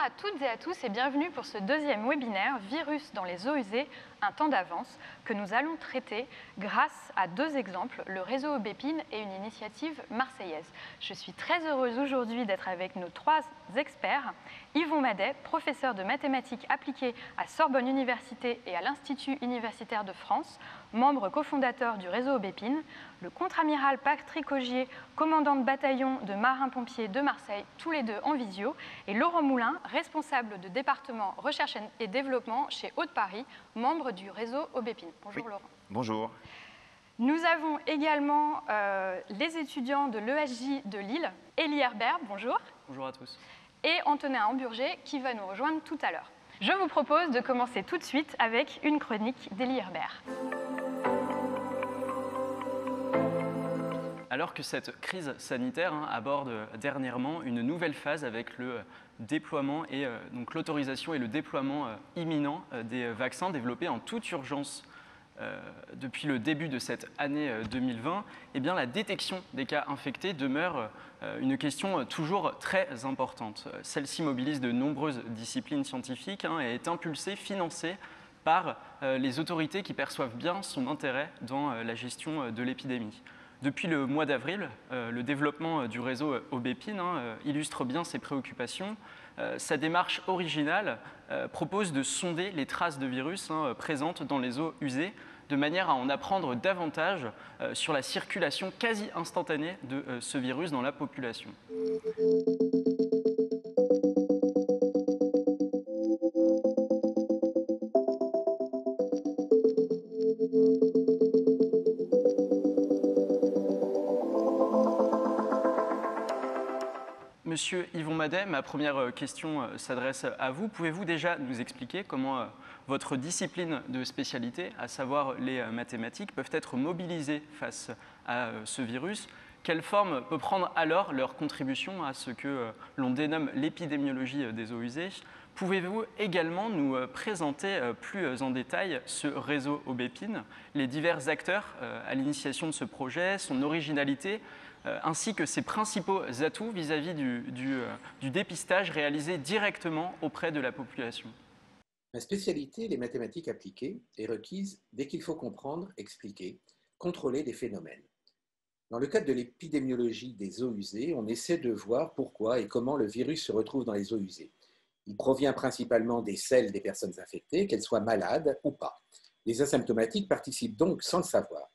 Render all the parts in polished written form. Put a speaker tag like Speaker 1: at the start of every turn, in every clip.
Speaker 1: à toutes et à tous et bienvenue pour ce deuxième webinaire Virus dans les eaux usées, un temps d'avance que nous allons traiter grâce à deux exemples, le réseau Aubépine et une initiative marseillaise. Je suis très heureuse aujourd'hui d'être avec nos trois experts. Yvon Madet, professeur de mathématiques appliquées à Sorbonne Université et à l'Institut universitaire de France, membre cofondateur du réseau Aubépine, le contre-amiral Patrick Augier, commandant de bataillon de marins-pompiers de Marseille, tous les deux en visio, et Laurent Moulin, responsable de département recherche et développement chez Haute-Paris, membre du réseau Aubépine. Bonjour
Speaker 2: Oui.
Speaker 1: Laurent.
Speaker 2: Bonjour.
Speaker 1: Nous avons également les étudiants de l'ESJ de Lille, Élie Herbert, bonjour.
Speaker 3: Bonjour à tous.
Speaker 1: Et Antonin Hamburger qui va nous rejoindre tout à l'heure. Je vous propose de commencer tout de suite avec une chronique d'Élie Herbert.
Speaker 3: Alors que cette crise sanitaire aborde dernièrement une nouvelle phase avec le déploiement et donc l'autorisation et le déploiement imminent des vaccins développés en toute urgence depuis le début de cette année 2020, eh bien, la détection des cas infectés demeure une question toujours très importante. Celle-ci mobilise de nombreuses disciplines scientifiques et est impulsée, financée par les autorités qui perçoivent bien son intérêt dans la gestion de l'épidémie. Depuis le mois d'avril, le développement du réseau Aubépine illustre bien ces préoccupations. Sa démarche originale propose de sonder les traces de virus présentes dans les eaux usées, de manière à en apprendre davantage sur la circulation quasi instantanée de ce virus dans la population. Monsieur Yvon Madet, ma première question s'adresse à vous. Pouvez-vous déjà nous expliquer comment votre discipline de spécialité, à savoir les mathématiques, peuvent être mobilisées face à ce virus? Quelle forme peut prendre alors leur contribution à ce que l'on dénomme l'épidémiologie des eaux usées? Pouvez-vous également nous présenter plus en détail ce réseau Aubépine, les divers acteurs à l'initiation de ce projet, son originalité, ainsi que ses principaux atouts vis-à-vis du dépistage réalisé directement auprès de la population?
Speaker 4: Ma spécialité, les mathématiques appliquées, est requise dès qu'il faut comprendre, expliquer, contrôler des phénomènes. Dans le cadre de l'épidémiologie des eaux usées, on essaie de voir pourquoi et comment le virus se retrouve dans les eaux usées. Il provient principalement des selles des personnes infectées, qu'elles soient malades ou pas. Les asymptomatiques participent donc sans le savoir.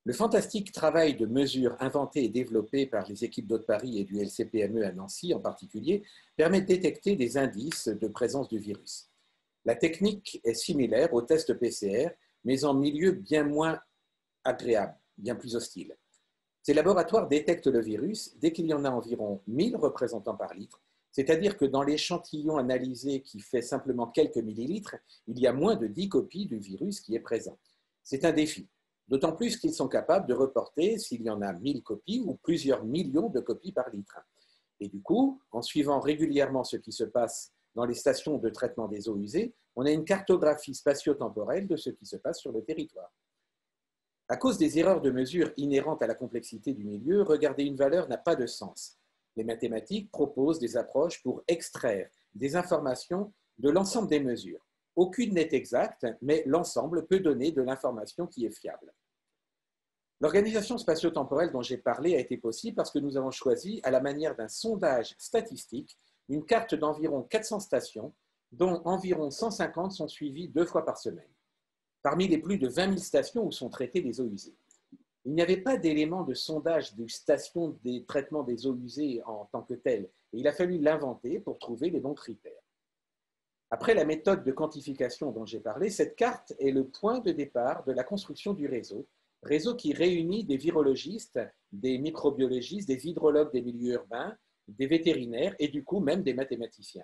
Speaker 4: Le fantastique travail de mesure inventé et développé par les équipes d'Haute-Paris et du LCPME à Nancy en particulier permet de détecter des indices de présence du virus. La technique est similaire au test PCR, mais en milieu bien moins agréable, bien plus hostile. Ces laboratoires détectent le virus dès qu'il y en a environ 1000 représentants par litre, c'est-à-dire que dans l'échantillon analysé qui fait simplement quelques millilitres, il y a moins de 10 copies du virus qui est présent. C'est un défi. D'autant plus qu'ils sont capables de reporter s'il y en a 1000 copies ou plusieurs millions de copies par litre. Et du coup, en suivant régulièrement ce qui se passe dans les stations de traitement des eaux usées, on a une cartographie spatio-temporelle de ce qui se passe sur le territoire. À cause des erreurs de mesure inhérentes à la complexité du milieu, regarder une valeur n'a pas de sens. Les mathématiques proposent des approches pour extraire des informations de l'ensemble des mesures. Aucune n'est exacte, mais l'ensemble peut donner de l'information qui est fiable. L'organisation spatio-temporelle dont j'ai parlé a été possible parce que nous avons choisi, à la manière d'un sondage statistique, une carte d'environ 400 stations, dont environ 150 sont suivies 2 fois par semaine, parmi les plus de 20 000 stations où sont traitées les eaux usées. Il n'y avait pas d'élément de sondage de station des traitements des eaux usées en tant que tel, et il a fallu l'inventer pour trouver les bons critères. Après la méthode de quantification dont j'ai parlé, cette carte est le point de départ de la construction du réseau qui réunit des virologistes, des microbiologistes, des hydrologues des milieux urbains, des vétérinaires et du coup même des mathématiciens.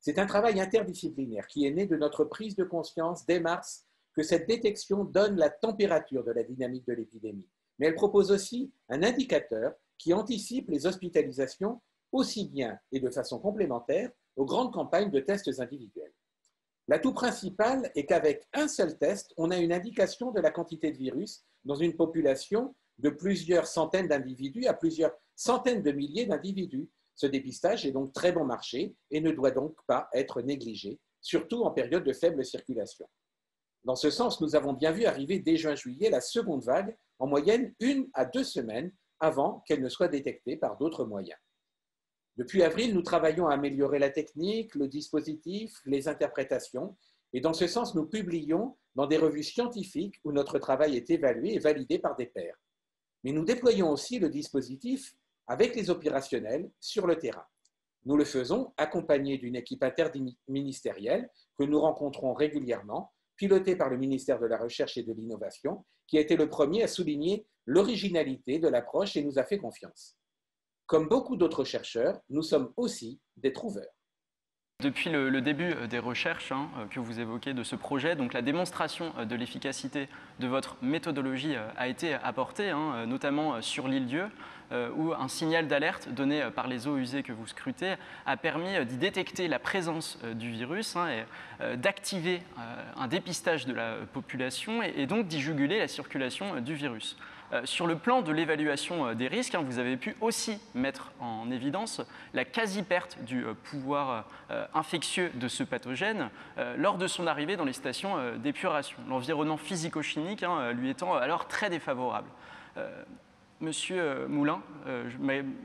Speaker 4: C'est un travail interdisciplinaire qui est né de notre prise de conscience dès mars que cette détection donne la température de la dynamique de l'épidémie. Mais elle propose aussi un indicateur qui anticipe les hospitalisations aussi bien et de façon complémentaire aux grandes campagnes de tests individuels. L'atout principal est qu'avec un seul test, on a une indication de la quantité de virus dans une population de plusieurs centaines d'individus à plusieurs centaines de milliers d'individus, Ce dépistage est donc très bon marché et ne doit donc pas être négligé, surtout en période de faible circulation. Dans ce sens, nous avons bien vu arriver dès juin-juillet la seconde vague, en moyenne 1 à 2 semaines avant qu'elle ne soit détectée par d'autres moyens. Depuis avril, nous travaillons à améliorer la technique, le dispositif, les interprétations, et dans ce sens, nous publions dans des revues scientifiques où notre travail est évalué et validé par des pairs. Mais nous déployons aussi le dispositif avec les opérationnels sur le terrain. Nous le faisons accompagnés d'une équipe interministérielle que nous rencontrons régulièrement, pilotée par le ministère de la Recherche et de l'Innovation, qui a été le premier à souligner l'originalité de l'approche et nous a fait confiance. Comme beaucoup d'autres chercheurs, nous sommes aussi des trouveurs.
Speaker 3: Depuis le début des recherches que vous évoquez de ce projet, donc la démonstration de l'efficacité de votre méthodologie a été apportée, notamment sur l'île Dieu, où un signal d'alerte donné par les eaux usées que vous scrutez a permis d'y détecter la présence du virus et d'activer un dépistage de la population et donc d'y juguler la circulation du virus. Sur le plan de l'évaluation des risques, vous avez pu aussi mettre en évidence la quasi-perte du pouvoir infectieux de ce pathogène lors de son arrivée dans les stations d'épuration, l'environnement physico-chimique lui étant alors très défavorable. Monsieur Moulin,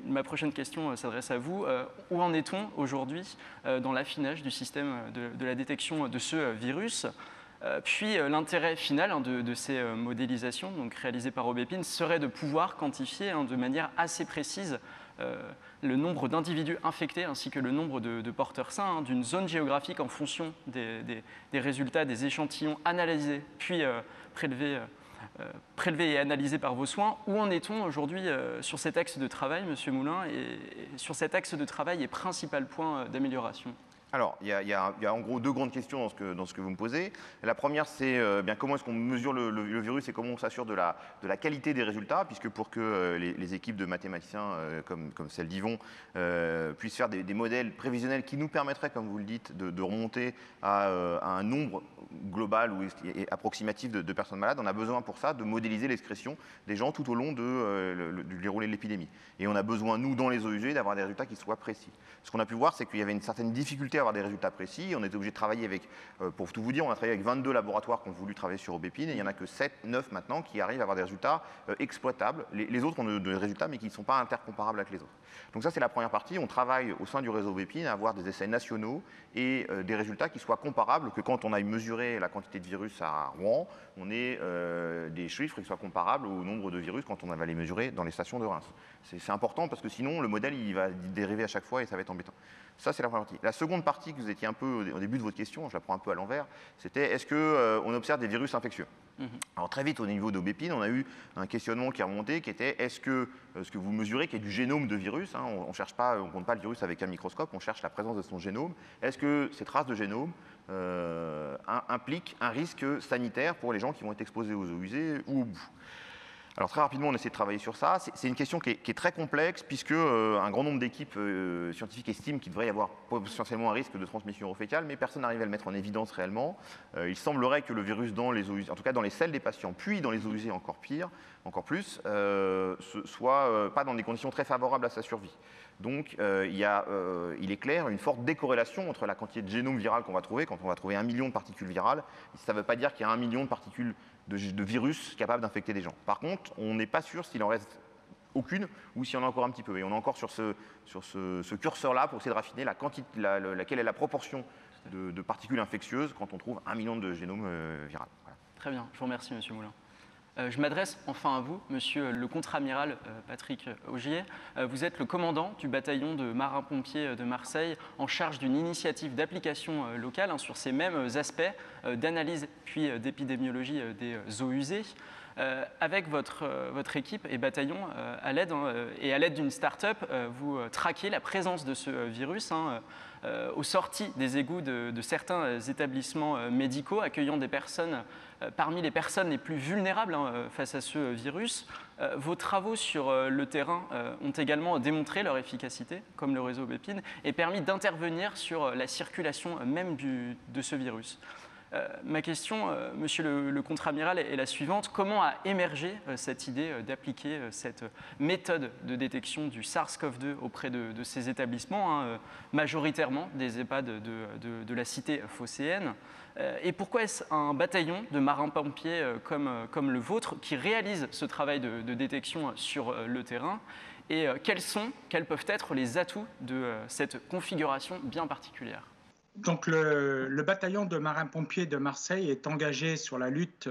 Speaker 3: ma prochaine question s'adresse à vous. Où en est-on aujourd'hui dans l'affinage du système de la détection de ce virus ? Puis l'intérêt final de ces modélisations donc réalisées par Aubépine serait de pouvoir quantifier de manière assez précise le nombre d'individus infectés ainsi que le nombre de porteurs sains d'une zone géographique en fonction des résultats des échantillons analysés puis prélevés et analysés par vos soins. Où en est-on aujourd'hui sur cet axe de travail, Monsieur Moulin, et sur cet axe de travail et principal point d'amélioration ?
Speaker 2: Alors, il y a en gros deux grandes questions dans ce que vous me posez. La première, c'est bien comment est-ce qu'on mesure le virus et comment on s'assure de la qualité des résultats, puisque pour que les équipes de mathématiciens comme celle d'Yvon puissent faire des modèles prévisionnels qui nous permettraient, comme vous le dites, de remonter à un nombre global ou approximatif de personnes malades, on a besoin pour ça de modéliser l'excrétion des gens tout au long du déroulé de l'épidémie. Et on a besoin, nous, dans les eaux usées, d'avoir des résultats qui soient précis. Ce qu'on a pu voir, c'est qu'il y avait une certaine difficulté à avoir des résultats précis. On était obligé de travailler avec, pour tout vous dire, on a travaillé avec 22 laboratoires qui ont voulu travailler sur Aubépine, et il n'y en a que 7, 9 maintenant qui arrivent à avoir des résultats exploitables. Les autres ont des résultats, mais qui ne sont pas intercomparables avec les autres. Donc ça, c'est la première partie. On travaille au sein du réseau Aubépine à avoir des essais nationaux et des résultats qui soient comparables, que quand on aille mesurer la quantité de virus à Rouen, on ait des chiffres qui soient comparables au nombre de virus quand on va les mesurer dans les stations de Reims. C'est important parce que sinon, le modèle il va dériver à chaque fois et ça va être embêtant. Ça, c'est la première partie. La seconde partie, que vous étiez un peu au début de votre question, je la prends un peu à l'envers, c'était est-ce qu'on observe des virus infectieux? Alors très vite, au niveau d'Aubépine, on a eu un questionnement qui est remonté, qui était est-ce que ce que vous mesurez, qui est du génome de virus, on ne cherche pas, on compte pas le virus avec un microscope, on cherche la présence de son génome, est-ce que ces traces de génome impliquent un risque sanitaire pour les gens qui vont être exposés aux eaux usées ou au bout? Alors très rapidement, on essaie de travailler sur ça. C'est une question qui est très complexe puisque un grand nombre d'équipes scientifiques estiment qu'il devrait y avoir potentiellement un risque de transmission urofécale, mais personne n'arrive à le mettre en évidence réellement. Il semblerait que le virus dans les eaux usées, en tout cas dans les selles des patients, puis dans les eaux usées encore pire, encore plus, soit pas dans des conditions très favorables à sa survie. Donc il est clair une forte décorrélation entre la quantité de génome viral qu'on va trouver. Quand on va trouver 1 million de particules virales, ça ne veut pas dire qu'il y a 1 million de particules de virus capables d'infecter des gens. Par contre, on n'est pas sûr s'il en reste aucune ou s'il y en a encore un petit peu. Et on est encore sur ce curseur-là pour essayer de raffiner quelle est la proportion de particules infectieuses quand on trouve 1 million de génomes viral. Voilà.
Speaker 3: Très bien, je vous remercie, Monsieur Moulin. Je m'adresse enfin à vous, Monsieur le contre-amiral Patrick Augier. Vous êtes le commandant du bataillon de marins-pompiers de Marseille en charge d'une initiative d'application locale sur ces mêmes aspects d'analyse puis d'épidémiologie des eaux usées. Avec votre équipe et bataillon, à l'aide d'une start-up, vous traquez la présence de ce virus aux sorties des égouts de certains établissements médicaux accueillant des personnes parmi les personnes les plus vulnérables face à ce virus. Vos travaux sur le terrain ont également démontré leur efficacité, comme le réseau Aubépine, et permis d'intervenir sur la circulation même de ce virus. Ma question, monsieur le contre-amiral, est la suivante. Comment a émergé cette idée d'appliquer cette méthode de détection du SARS-CoV-2 auprès de ces établissements, majoritairement des EHPAD de la cité phocéenne? Et pourquoi est-ce un bataillon de marins-pompiers comme le vôtre qui réalise ce travail de détection sur le terrain? Et quels peuvent être les atouts de cette configuration bien particulière?
Speaker 5: Donc le bataillon de marins-pompiers de Marseille est engagé sur la lutte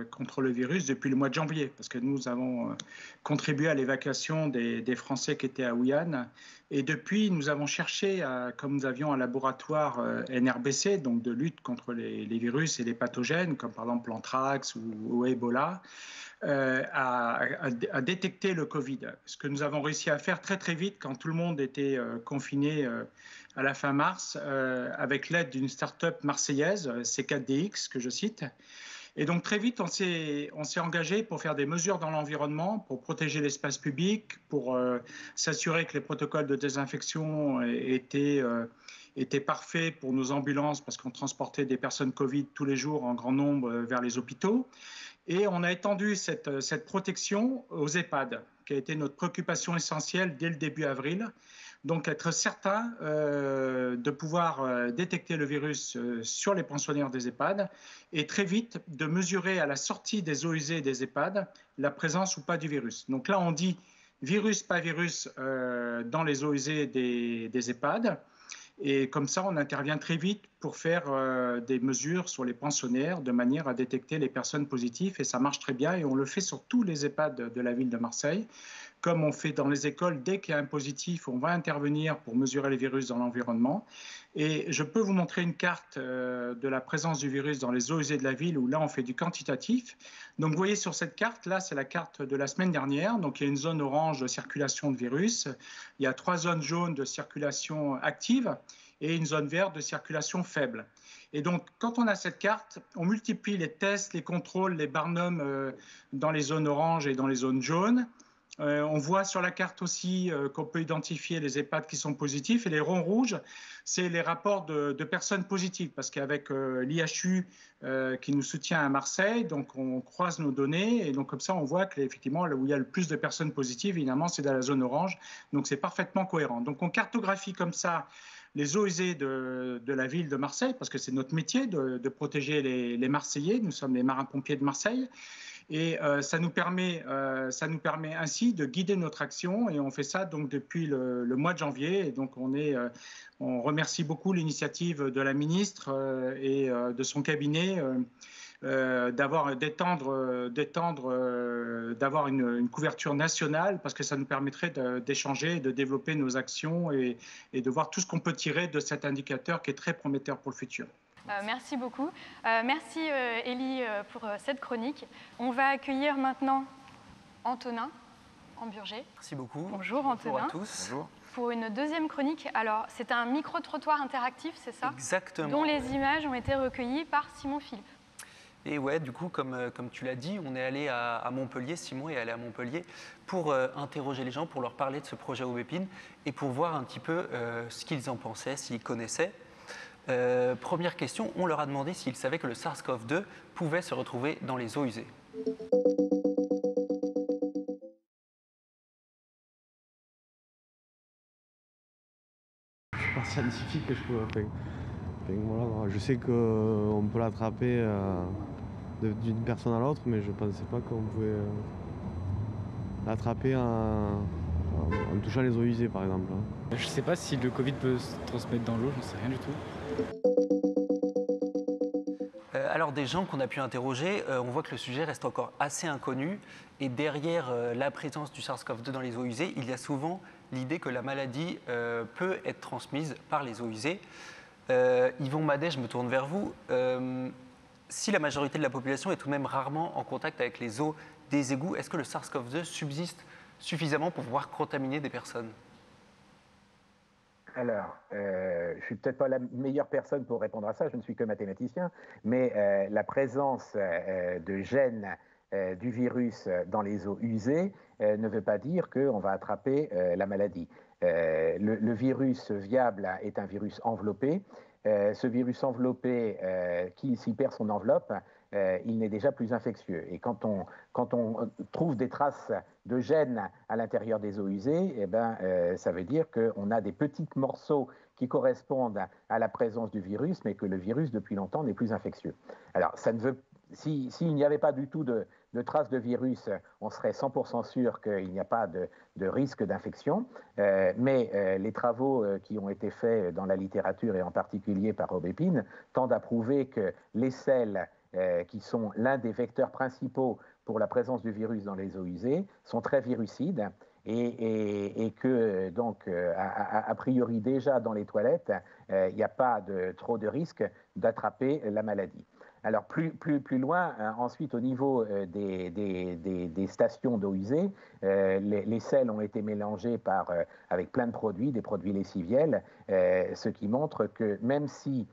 Speaker 5: contre le virus depuis le mois de janvier, parce que nous avons contribué à l'évacuation des Français qui étaient à Wuhan. Et depuis, nous avons cherché, comme nous avions un laboratoire NRBC, donc de lutte contre les virus et les pathogènes, comme par exemple l'anthrax ou Ebola, à détecter le Covid. Ce que nous avons réussi à faire très très vite quand tout le monde était confiné à la fin mars, avec l'aide d'une start-up marseillaise, C4DX, que je cite. Et donc très vite, on s'est engagé pour faire des mesures dans l'environnement, pour protéger l'espace public, pour s'assurer que les protocoles de désinfection étaient parfaits pour nos ambulances, parce qu'on transportait des personnes Covid tous les jours en grand nombre vers les hôpitaux. Et on a étendu cette protection aux EHPAD, qui a été notre préoccupation essentielle dès le début avril. Donc être certain de pouvoir détecter le virus sur les pensionnaires des EHPAD et très vite de mesurer à la sortie des eaux usées des EHPAD la présence ou pas du virus. Donc là, on dit virus, pas virus dans les eaux usées des EHPAD. Et comme ça, on intervient très vite pour faire des mesures sur les pensionnaires de manière à détecter les personnes positives. Et ça marche très bien et on le fait sur tous les EHPAD de la ville de Marseille. Comme on fait dans les écoles, dès qu'il y a un positif, on va intervenir pour mesurer les virus dans l'environnement. Et je peux vous montrer une carte de la présence du virus dans les eaux usées de la ville, où là, on fait du quantitatif. Donc, vous voyez sur cette carte, là, c'est la carte de la semaine dernière. Donc, il y a une zone orange de circulation de virus. Il y a 3 zones jaunes de circulation active et une zone verte de circulation faible. Et donc, quand on a cette carte, on multiplie les tests, les contrôles, les Barnum dans les zones oranges et dans les zones jaunes. On voit sur la carte aussi qu'on peut identifier les EHPAD qui sont positifs. Et les ronds rouges, c'est les rapports de personnes positives. Parce qu'avec l'IHU qui nous soutient à Marseille, donc on croise nos données. Et donc comme ça, on voit qu'effectivement, là où il y a le plus de personnes positives, évidemment, c'est dans la zone orange. Donc c'est parfaitement cohérent. Donc on cartographie comme ça les eaux usées de la ville de Marseille, parce que c'est notre métier de protéger les Marseillais. Nous sommes les marins-pompiers de Marseille. Et ça nous permet ainsi de guider notre action. Et on fait ça donc depuis le mois de janvier. Et donc on remercie beaucoup l'initiative de la ministre et de son cabinet d'avoir une couverture nationale, parce que ça nous permettrait d'échanger et de développer nos actions et de voir tout ce qu'on peut tirer de cet indicateur qui est très prometteur pour le futur.
Speaker 1: Merci beaucoup. Merci Élie pour cette chronique. On va accueillir maintenant Antonin Amburger.
Speaker 6: Merci beaucoup.
Speaker 1: Bonjour Antonin.
Speaker 6: Bonjour à tous.
Speaker 2: Bonjour.
Speaker 1: Pour une deuxième chronique, alors c'est un micro-trottoir interactif, c'est ça?
Speaker 6: Exactement.
Speaker 1: Dont les images ont été recueillies par Simon Philippe.
Speaker 6: Et ouais, du coup, comme tu l'as dit, on est allé à Montpellier, Simon est allé à Montpellier pour interroger les gens, pour leur parler de ce projet Aubépine et pour voir un petit peu ce qu'ils en pensaient, s'ils connaissaient. Première question, on leur a demandé s'ils savaient que le SARS-CoV-2 pouvait se retrouver dans les eaux usées.
Speaker 7: Je suis pas scientifique, voilà, je sais qu'on peut l'attraper d'une personne à l'autre, mais je ne pensais pas qu'on pouvait l'attraper en touchant les eaux usées, par exemple.
Speaker 8: Je ne sais pas si le Covid peut se transmettre dans l'eau, je ne sais rien du tout.
Speaker 6: Alors des gens qu'on a pu interroger, on voit que le sujet reste encore assez inconnu et derrière la présence du SARS-CoV-2 dans les eaux usées, il y a souvent l'idée que la maladie peut être transmise par les eaux usées. Yvon Madet, je me tourne vers vous. Si la majorité de la population est tout de même rarement en contact avec les eaux des égouts, est-ce que le SARS-CoV-2 subsiste suffisamment pour pouvoir contaminer des personnes ?
Speaker 9: Alors, je ne suis peut-être pas la meilleure personne pour répondre à ça, je ne suis que mathématicien, mais la présence de gènes du virus dans les eaux usées ne veut pas dire qu'on va attraper la maladie. Le virus viable est un virus enveloppé ce virus enveloppé qui, s'il perd son enveloppe, il n'est déjà plus infectieux. Et quand on trouve des traces de gènes à l'intérieur des eaux usées, eh ben, ça veut dire qu'on a des petits morceaux qui correspondent à la présence du virus, mais que le virus, depuis longtemps, n'est plus infectieux. Alors, ça ne veut, s'il n'y avait pas du tout de traces de virus, on serait 100% sûr qu'il n'y a pas de risque d'infection. Mais les travaux qui ont été faits dans la littérature, et en particulier par Rob Epine, tendent à prouver que les sels qui sont l'un des vecteurs principaux pour la présence du virus dans les eaux usées, sont très virucides et que donc a priori déjà dans les toilettes, il n'y a pas trop de risque d'attraper la maladie. Alors plus loin, ensuite au niveau des stations d'eau usée, les sels ont été mélangés avec plein de produits, des produits lessiviels, ce qui montre que même si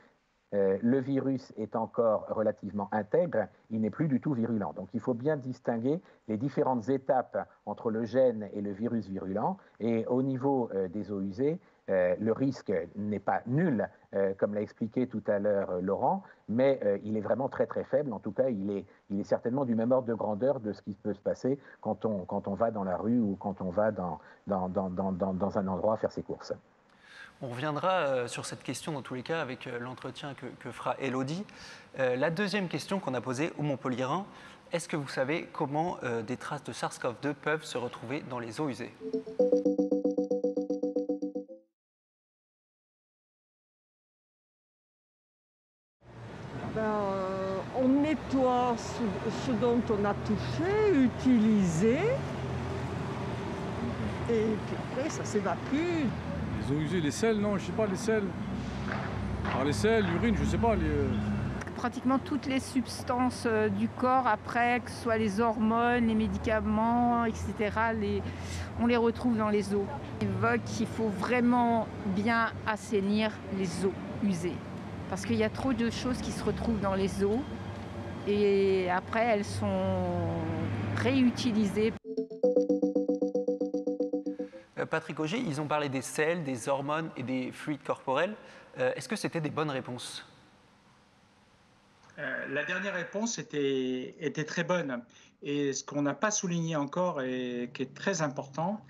Speaker 9: le virus est encore relativement intègre, il n'est plus du tout virulent. Donc il faut bien distinguer les différentes étapes entre le gène et le virus virulent. Et au niveau des eaux usées, le risque n'est pas nul, comme l'a expliqué tout à l'heure Laurent, mais il est vraiment très très faible. En tout cas, il est certainement du même ordre de grandeur de ce qui peut se passer quand on va dans la rue ou quand on va dans un endroit faire ses courses.
Speaker 6: On reviendra sur cette question dans tous les cas avec l'entretien que fera Elodie. La deuxième question qu'on a posée au Montpellierin, est-ce que vous savez comment des traces de SARS-CoV-2 peuvent se retrouver dans les eaux usées ?
Speaker 10: On nettoie ce dont on a touché, utilisé, et puis après ça s'évapore.
Speaker 8: Les eaux usées, les sels, non, je sais pas, les sels. Alors les sels, l'urine, je sais pas.
Speaker 11: Pratiquement toutes les substances du corps après, que ce soit les hormones, les médicaments, etc., on les retrouve dans les eaux. Il évoque qu'il faut vraiment bien assainir les eaux usées. Parce qu'il y a trop de choses qui se retrouvent dans les eaux et après elles sont réutilisées.
Speaker 6: Patrick Auger, ils ont parlé des sels, des hormones et des fluides corporels. Est-ce que c'était des bonnes réponses ?
Speaker 5: La dernière réponse était très bonne. Et ce qu'on n'a pas souligné encore et qui est très important,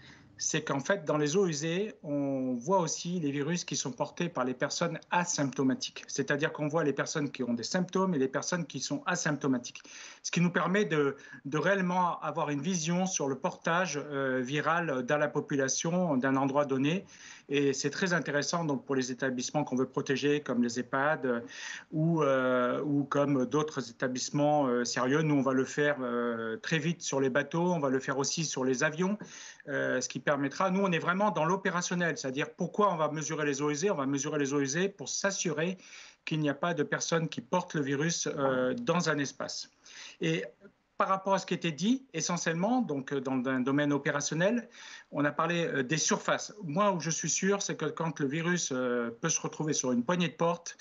Speaker 5: c'est qu'en fait, dans les eaux usées, on voit aussi les virus qui sont portés par les personnes asymptomatiques. C'est-à-dire qu'on voit les personnes qui ont des symptômes et les personnes qui sont asymptomatiques. Ce qui nous permet de réellement avoir une vision sur le portage viral dans la population d'un endroit donné. Et c'est très intéressant donc, pour les établissements qu'on veut protéger, comme les EHPAD ou comme d'autres établissements sérieux. Nous, on va le faire très vite sur les bateaux, on va le faire aussi sur les avions, ce qui permettra, nous, on est vraiment dans l'opérationnel, c'est-à-dire pourquoi on va mesurer les eaux usées ? On va mesurer les eaux usées pour s'assurer qu'il n'y a pas de personnes qui portent le virus dans un espace. Et par rapport à ce qui était dit, essentiellement, donc dans un domaine opérationnel, on a parlé des surfaces. Moi, où je suis sûr, c'est que quand le virus peut se retrouver sur une poignée de porte,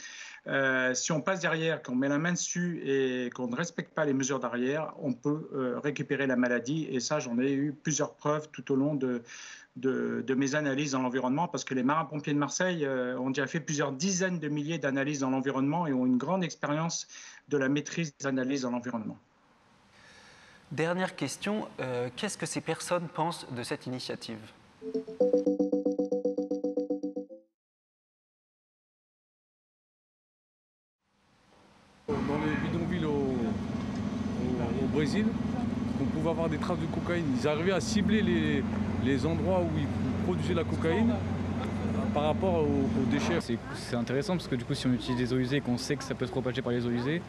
Speaker 5: si on passe derrière, qu'on met la main dessus et qu'on ne respecte pas les mesures d'arrière, on peut récupérer la maladie. Et ça, j'en ai eu plusieurs preuves tout au long de mes analyses dans l'environnement, parce que les marins-pompiers de Marseille ont déjà fait plusieurs dizaines de milliers d'analyses dans l'environnement et ont une grande expérience de la maîtrise des analyses dans l'environnement.
Speaker 6: Dernière question, qu'est-ce que ces personnes pensent de cette initiative ?
Speaker 8: Dans les bidonvilles au Brésil, on pouvait avoir des traces de cocaïne. Ils arrivaient à cibler les endroits où ils produisaient la cocaïne par rapport aux déchets.
Speaker 12: C'est intéressant parce que du coup, si on utilise des eaux usées et qu'on sait que ça peut se propager par les eaux usées,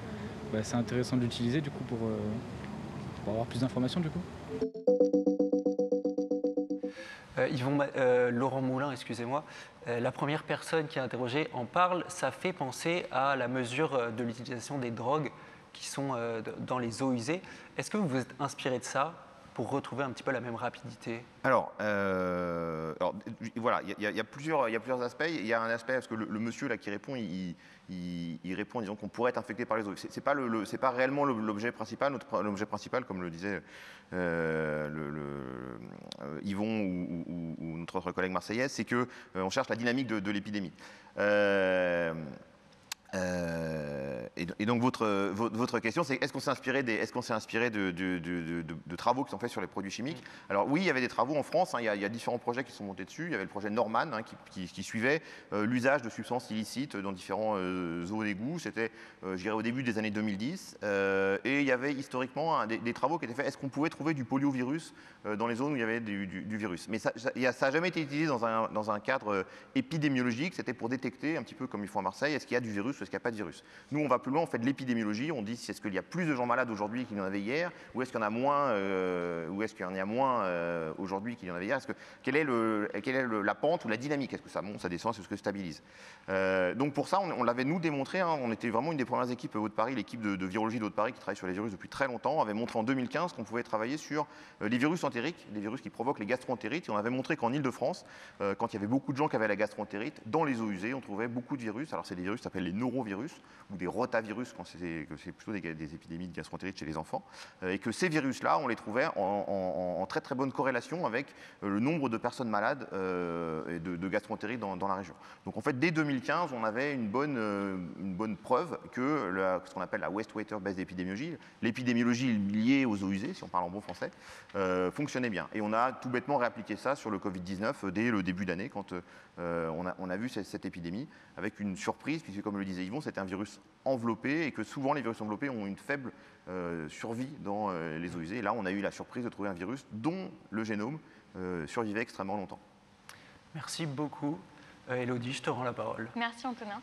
Speaker 12: bah, c'est intéressant de l'utiliser du coup pour avoir plus d'informations du coup.
Speaker 6: Laurent Moulin, excusez-moi, la première personne qui a interrogé en parle, ça fait penser à la mesure de l'utilisation des drogues qui sont dans les eaux usées. Est-ce que vous vous êtes inspiré de ça pour retrouver un petit peu la même rapidité ?
Speaker 2: Alors voilà, il y a plusieurs aspects. Il y a un aspect, parce que le monsieur là, qui répond, il répond en disant qu'on pourrait être infecté par les eaux. C'est pas réellement l'objet principal. L'objet principal, comme le disait Yvon ou notre autre collègue marseillaise, c'est qu'on cherche la dynamique de l'épidémie. Et donc votre question, c'est est-ce qu'on s'est inspiré de travaux qui sont faits sur les produits chimiques? Alors oui, il y avait des travaux en France, hein, il y a différents projets qui sont montés dessus. Il y avait le projet Norman hein, qui suivait l'usage de substances illicites dans différents eaux d'égouts. C'était, je dirais, au début des années 2010. Et il y avait historiquement des travaux qui étaient faits. Est-ce qu'on pouvait trouver du poliovirus dans les zones où il y avait du virus? Mais ça n'a jamais été utilisé dans un cadre épidémiologique. C'était pour détecter, un petit peu comme ils font à Marseille, est-ce qu'il y a du virus ou est-ce qu'il n'y a pas de virus. Nous, on va plus loin, on fait de l'épidémiologie, on dit est-ce qu'il y a plus de gens malades aujourd'hui qu'il y en avait hier, ou est-ce qu'il y en a moins, aujourd'hui qu'il y en avait hier. Quelle est la pente ou la dynamique? Est-ce que ça monte, ça descend, est-ce que ça stabilise? Donc pour ça, on l'avait nous démontré, hein, on était vraiment une des premières équipes Haut-de-Paris, l'équipe de virologie de Haut-de-Paris qui travaille sur les virus depuis très longtemps, avait montré en 2015 qu'on pouvait travailler sur les virus entériques, les virus qui provoquent les gastro-entérites. Et on avait montré qu'en Ile-de-France, quand il y avait beaucoup de gens qui avaient la gastro-entérite, dans les eaux usées, on trouvait beaucoup de virus. Alors c'est des virus qui s'appellent les norovirus ou des rotavirus quand c'est plutôt des épidémies de gastro-entérite chez les enfants, et que ces virus-là, on les trouvait en très très bonne corrélation avec le nombre de personnes malades et de gastro-entérite dans la région. Donc en fait, dès 2015, on avait une bonne preuve que ce qu'on appelle la wastewater-based épidémiologie, l'épidémiologie liée aux eaux usées, si on parle en bon français, fonctionnait bien. Et on a tout bêtement réappliqué ça sur le Covid-19 dès le début d'année, quand on a vu cette épidémie, avec une surprise, puisque comme le disait Yvon, c'était un virus enveloppé, et que souvent les virus enveloppés ont une faible survie dans les eaux usées. Et là, on a eu la surprise de trouver un virus dont le génome survivait extrêmement longtemps.
Speaker 6: Merci beaucoup. Élodie, je te rends la parole.
Speaker 1: Merci Antonin.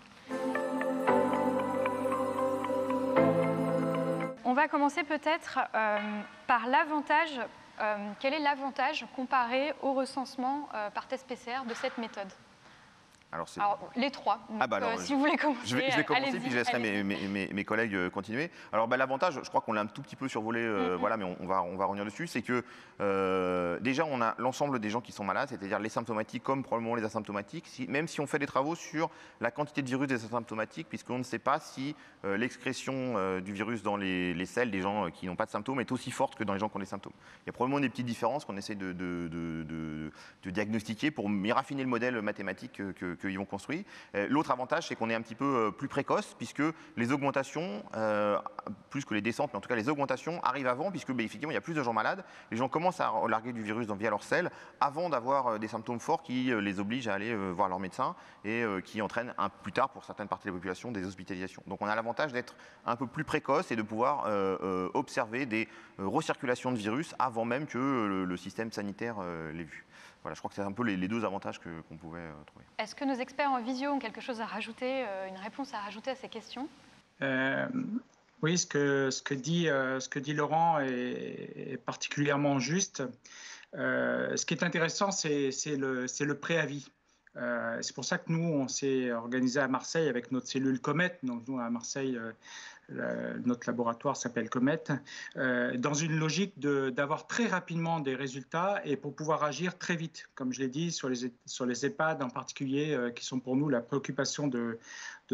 Speaker 1: On va commencer peut-être par l'avantage. Quel est l'avantage comparé au recensement par test PCR de cette méthode? Alors, les trois. Donc, si vous voulez commencer,
Speaker 2: je vais commencer, puis je laisserai mes collègues continuer. Alors, l'avantage, je crois qu'on l'a un tout petit peu survolé, voilà, mais on va revenir dessus, c'est que déjà, on a l'ensemble des gens qui sont malades, c'est-à-dire les symptomatiques comme probablement les asymptomatiques, même si on fait des travaux sur la quantité de virus des asymptomatiques, puisqu'on ne sait pas si l'excrétion du virus dans les selles des gens qui n'ont pas de symptômes est aussi forte que dans les gens qui ont des symptômes. Il y a probablement des petites différences qu'on essaie de diagnostiquer pour mieux raffiner le modèle mathématique qu'ils vont construire. L'autre avantage, c'est qu'on est un petit peu plus précoce, puisque les augmentations, plus que les descentes, mais en tout cas les augmentations arrivent avant, puisque effectivement il y a plus de gens malades. Les gens commencent à larguer du virus via leurs selles avant d'avoir des symptômes forts qui les obligent à aller voir leur médecin et qui entraînent plus tard, pour certaines parties de la population, des hospitalisations. Donc on a l'avantage d'être un peu plus précoce et de pouvoir observer des recirculations de virus avant même que le système sanitaire l'ait vu. Voilà, je crois que c'est un peu les deux avantages qu'on pouvait trouver.
Speaker 1: Est-ce que nos experts en visio ont quelque chose à rajouter, une réponse à rajouter à ces questions?
Speaker 5: Oui, ce que dit Laurent est particulièrement juste. Ce qui est intéressant, c'est le préavis. C'est pour ça que nous, on s'est organisé à Marseille avec notre cellule Comet. Donc nous, à Marseille, notre laboratoire s'appelle Comet, dans une logique d'avoir très rapidement des résultats et pour pouvoir agir très vite, comme je l'ai dit, sur les EHPAD en particulier, qui sont pour nous la préoccupation de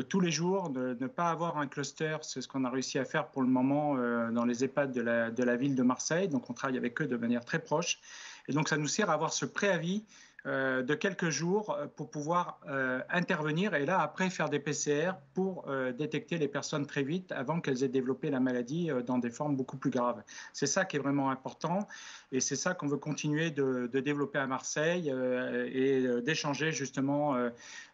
Speaker 5: tous les jours, de ne pas avoir un cluster. C'est ce qu'on a réussi à faire pour le moment dans les EHPAD de la ville de Marseille. Donc on travaille avec eux de manière très proche. Et donc ça nous sert à avoir ce préavis de quelques jours pour pouvoir intervenir et là après faire des PCR pour détecter les personnes très vite avant qu'elles aient développé la maladie dans des formes beaucoup plus graves. C'est ça qui est vraiment important et c'est ça qu'on veut continuer de développer à Marseille et d'échanger justement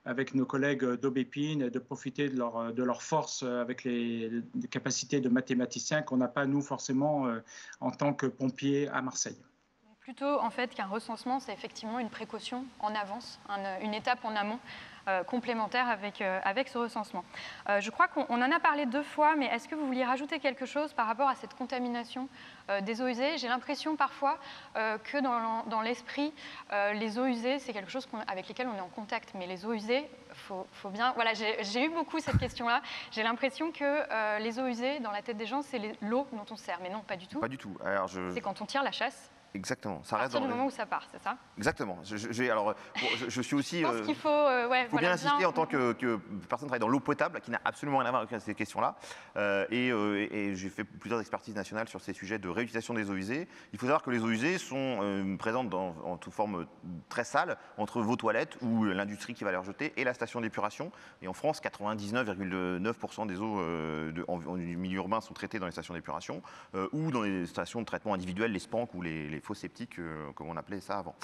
Speaker 5: avec nos collègues d'Aubépine et de profiter de leur force avec les capacités de mathématiciens qu'on n'a pas nous forcément en tant que pompiers à Marseille.
Speaker 1: Plutôt en fait qu'un recensement, c'est effectivement une précaution en avance, une étape en amont complémentaire avec ce recensement. Je crois qu'on en a parlé 2 fois, mais est-ce que vous vouliez rajouter quelque chose par rapport à cette contamination des eaux usées? J'ai l'impression parfois que dans l'esprit, les eaux usées, c'est quelque chose avec lesquelles on est en contact, mais les eaux usées, faut bien... Voilà, j'ai eu beaucoup cette question-là. J'ai l'impression que les eaux usées, dans la tête des gens, c'est l'eau dont on sert, mais non, pas du tout.
Speaker 2: Pas du tout.
Speaker 1: C'est quand on tire la chasse.
Speaker 2: Exactement. Ça
Speaker 1: À
Speaker 2: reste
Speaker 1: partir
Speaker 2: dans
Speaker 1: du
Speaker 2: le...
Speaker 1: moment où ça part, c'est ça?
Speaker 2: Exactement. Je suis aussi...
Speaker 1: Je pense qu'il faut...
Speaker 2: faut bien insister en tant que personne qui travaille dans l'eau potable, qui n'a absolument rien à voir avec ces questions-là. Et j'ai fait plusieurs expertises nationales sur ces sujets de réutilisation des eaux usées. Il faut savoir que les eaux usées sont présentes en toute forme très sale entre vos toilettes ou l'industrie qui va les rejeter et la station d'épuration. Et en France, 99,9% des eaux du milieu urbain sont traitées dans les stations d'épuration ou dans les stations de traitement individuelles, les SPANC ou les fosses septiques, comme on appelait ça avant.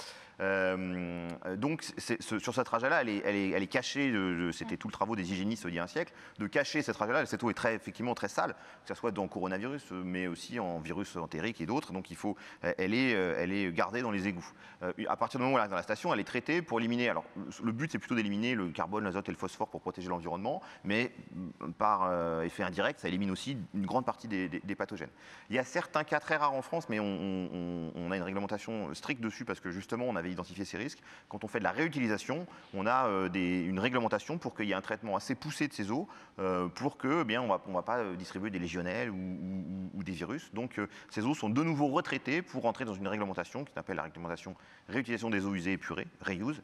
Speaker 2: Donc sur ce trajet-là, elle est cachée, c'était tout le travail des hygiénistes il y a un siècle, de cacher cette trajet-là. Cette eau est effectivement très sale, que ce soit dans le coronavirus, mais aussi en virus entérique et d'autres. Donc elle est gardée dans les égouts. À partir du moment où elle arrive dans la station, elle est traitée pour éliminer. Alors le but, c'est plutôt d'éliminer le carbone, l'azote et le phosphore pour protéger l'environnement, mais par effet indirect, ça élimine aussi une grande partie des pathogènes. Il y a certains cas très rares en France, mais on a une réglementation stricte dessus parce que justement, on avait identifié ces risques. Quand on fait de la réutilisation, on a une réglementation pour qu'il y ait un traitement assez poussé de ces eaux pour que, on va pas distribuer des légionelles ou des virus. Donc ces eaux sont de nouveau retraitées pour entrer dans une réglementation qui s'appelle la réglementation réutilisation des eaux usées épurées, reuse,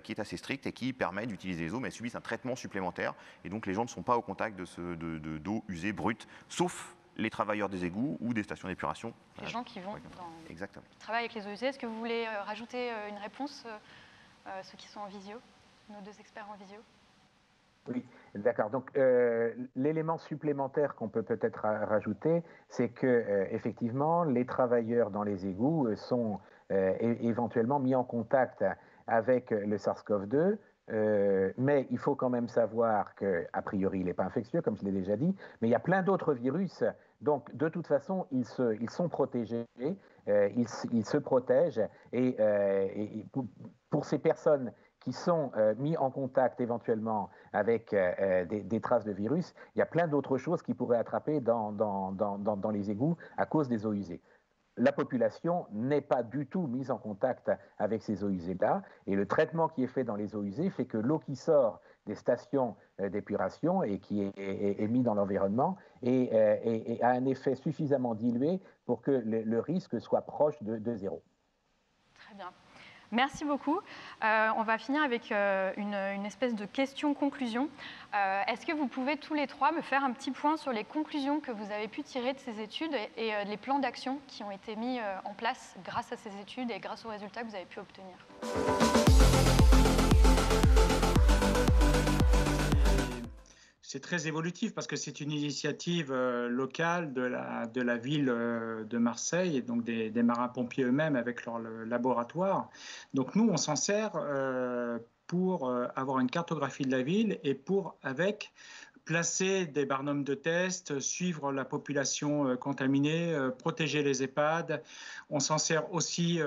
Speaker 2: qui est assez stricte et qui permet d'utiliser les eaux, mais elles subissent un traitement supplémentaire. Et donc les gens ne sont pas au contact d'eau usée brute, sauf les travailleurs des égouts ou des stations d'épuration.
Speaker 1: Les gens qui vont
Speaker 2: Exactement.
Speaker 1: qui travaillent avec les eaux usées. Est-ce que vous voulez rajouter une réponse, ceux qui sont en visio, nos deux experts en visio?
Speaker 9: Oui, d'accord. Donc l'élément supplémentaire qu'on peut peut-être rajouter, c'est que effectivement, les travailleurs dans les égouts sont éventuellement mis en contact avec le SARS-CoV-2. Mais il faut quand même savoir qu'a priori, il n'est pas infectieux, comme je l'ai déjà dit, mais il y a plein d'autres virus. Donc, de toute façon, ils sont protégés, ils se protègent. Et pour ces personnes qui sont mis en contact éventuellement avec des traces de virus, il y a plein d'autres choses qui pourraient attraper dans les égouts à cause des eaux usées. La population n'est pas du tout mise en contact avec ces eaux usées-là, et le traitement qui est fait dans les eaux usées fait que l'eau qui sort des stations d'épuration et qui est mise dans l'environnement a un effet suffisamment dilué pour que le risque soit proche de zéro.
Speaker 1: Très bien. Merci beaucoup. On va finir avec une espèce de question-conclusion. Est-ce que vous pouvez tous les trois me faire un petit point sur les conclusions que vous avez pu tirer de ces études et les plans d'action qui ont été mis en place grâce à ces études et grâce aux résultats que vous avez pu obtenir?
Speaker 5: C'est très évolutif parce que c'est une initiative locale de la ville de Marseille et donc des marins-pompiers eux-mêmes avec leur laboratoire. Donc nous, on s'en sert pour avoir une cartographie de la ville et avec placer des barnums de test, suivre la population contaminée, protéger les EHPAD. On s'en sert aussi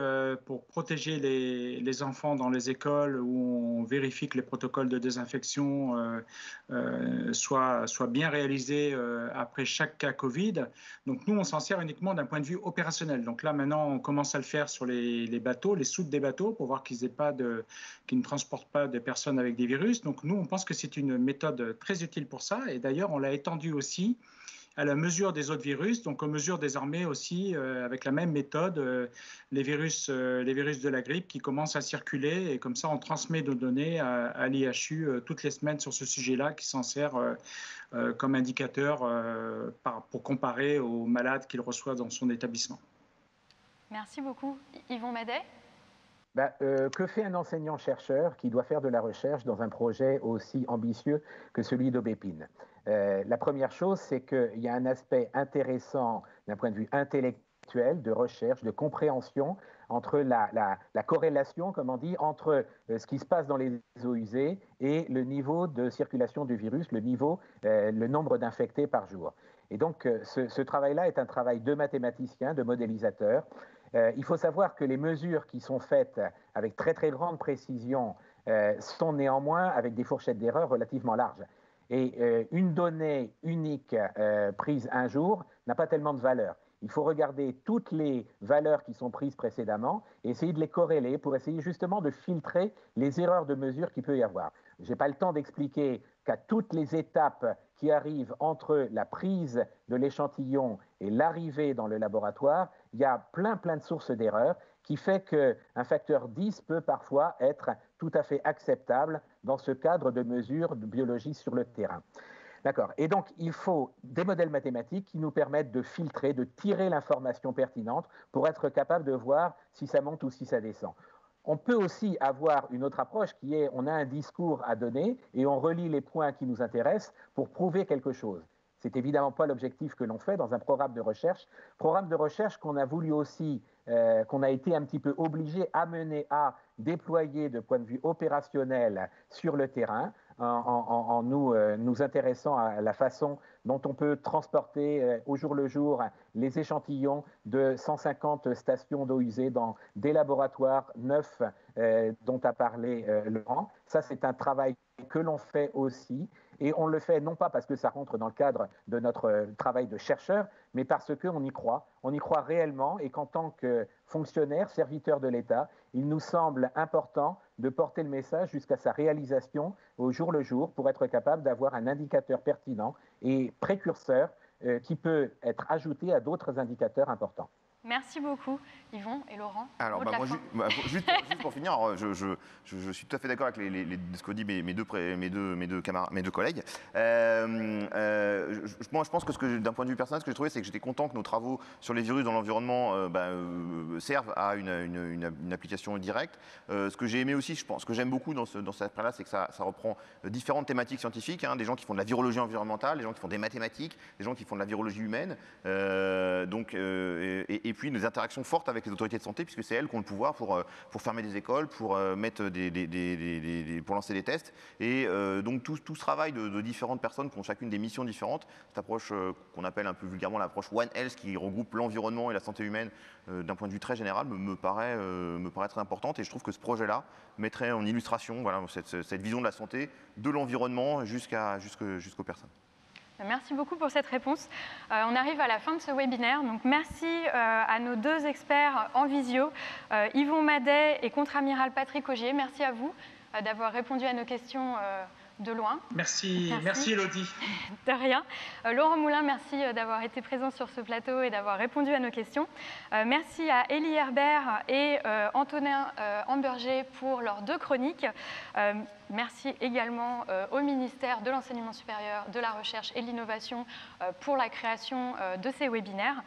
Speaker 5: pour protéger les enfants dans les écoles où on vérifie que les protocoles de désinfection soient bien réalisés après chaque cas Covid. Donc nous, on s'en sert uniquement d'un point de vue opérationnel. Donc là, maintenant, on commence à le faire sur les bateaux, les soutes des bateaux, pour voir qu'ils ne transportent pas de personnes avec des virus. Donc nous, on pense que c'est une méthode très utile pour ça. Et d'ailleurs, on l'a étendu aussi à la mesure des autres virus. Donc, on mesure désormais aussi, avec la même méthode, les virus de la grippe qui commencent à circuler. Et comme ça, on transmet nos données à l'IHU toutes les semaines sur ce sujet-là, qui s'en sert comme indicateur pour comparer aux malades qu'il reçoit dans son établissement.
Speaker 1: Merci beaucoup. Yvon Madet?
Speaker 9: Que fait un enseignant-chercheur qui doit faire de la recherche dans un projet aussi ambitieux que celui d'Aubépine? La première chose, c'est qu'il y a un aspect intéressant d'un point de vue intellectuel, de recherche, de compréhension entre la corrélation, comme on dit, entre ce qui se passe dans les eaux usées et le niveau de circulation du virus, le nombre d'infectés par jour. Et donc, ce travail-là est un travail de mathématiciens, de modélisateurs. Il faut savoir que les mesures qui sont faites avec très très grande précision sont néanmoins avec des fourchettes d'erreur relativement larges. Et une donnée unique prise un jour n'a pas tellement de valeur. Il faut regarder toutes les valeurs qui sont prises précédemment et essayer de les corréler pour essayer justement de filtrer les erreurs de mesure qu'il peut y avoir. Je n'ai pas le temps d'expliquer qu'à toutes les étapes qui arrivent entre la prise de l'échantillon et l'arrivée dans le laboratoire, il y a plein de sources d'erreurs qui fait qu'un facteur 10 peut parfois être tout à fait acceptable dans ce cadre de mesure de biologie sur le terrain. D'accord. Et donc, il faut des modèles mathématiques qui nous permettent de filtrer, de tirer l'information pertinente pour être capable de voir si ça monte ou si ça descend. On peut aussi avoir une autre approche qui est, on a un discours à donner et on relie les points qui nous intéressent pour prouver quelque chose. C'est évidemment pas l'objectif que l'on fait dans un programme de recherche qu'on a voulu aussi, qu'on a été un petit peu obligé à mener à déployer de point de vue opérationnel sur le terrain, en nous intéressant à la façon dont on peut transporter au jour le jour les échantillons de 150 stations d'eau usée dans des laboratoires neufs dont a parlé Laurent. Ça, c'est un travail que l'on fait aussi. Et on le fait non pas parce que ça rentre dans le cadre de notre travail de chercheur, mais parce qu'on y croit. On y croit réellement et qu'en tant que fonctionnaire, serviteur de l'État, il nous semble important de porter le message jusqu'à sa réalisation au jour le jour pour être capable d'avoir un indicateur pertinent et précurseur qui peut être ajouté à d'autres indicateurs importants.
Speaker 1: Merci beaucoup, Yvon et Laurent.
Speaker 2: Alors, juste pour finir, je suis tout à fait d'accord avec ce que dit mes deux collègues. Moi, je pense que d'un point de vue personnel, ce que j'ai trouvé, c'est que j'étais content que nos travaux sur les virus dans l'environnement servent à une application directe. Ce que j'ai aimé aussi, ce que j'aime beaucoup dans cette affaire-là, c'est que ça reprend différentes thématiques scientifiques, des gens qui font de la virologie environnementale, des gens qui font des mathématiques, des gens qui font de la virologie humaine. Et puis des interactions fortes avec les autorités de santé, puisque c'est elles qui ont le pouvoir pour fermer des écoles, pour pour lancer des tests. Et donc tout ce travail de différentes personnes qui ont chacune des missions différentes, cette approche qu'on appelle un peu vulgairement l'approche One Health, qui regroupe l'environnement et la santé humaine d'un point de vue très général, me paraît très importante. Et je trouve que ce projet-là mettrait en illustration cette vision de la santé, de l'environnement jusqu'aux personnes.
Speaker 1: Merci beaucoup pour cette réponse. On arrive à la fin de ce webinaire. Donc merci à nos deux experts en visio, Yvon Madet et contre-amiral Patrick Augier. Merci à vous d'avoir répondu à nos questions de loin.
Speaker 5: Merci Elodie.
Speaker 1: De rien. Laurent Moulin, merci d'avoir été présent sur ce plateau et d'avoir répondu à nos questions. Merci à Élie Herbert et Antonin Amberger pour leurs deux chroniques. Merci également au ministère de l'Enseignement supérieur, de la Recherche et de l'Innovation pour la création de ces webinaires.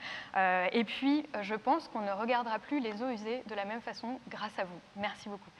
Speaker 1: Et puis, je pense qu'on ne regardera plus les eaux usées de la même façon grâce à vous. Merci beaucoup.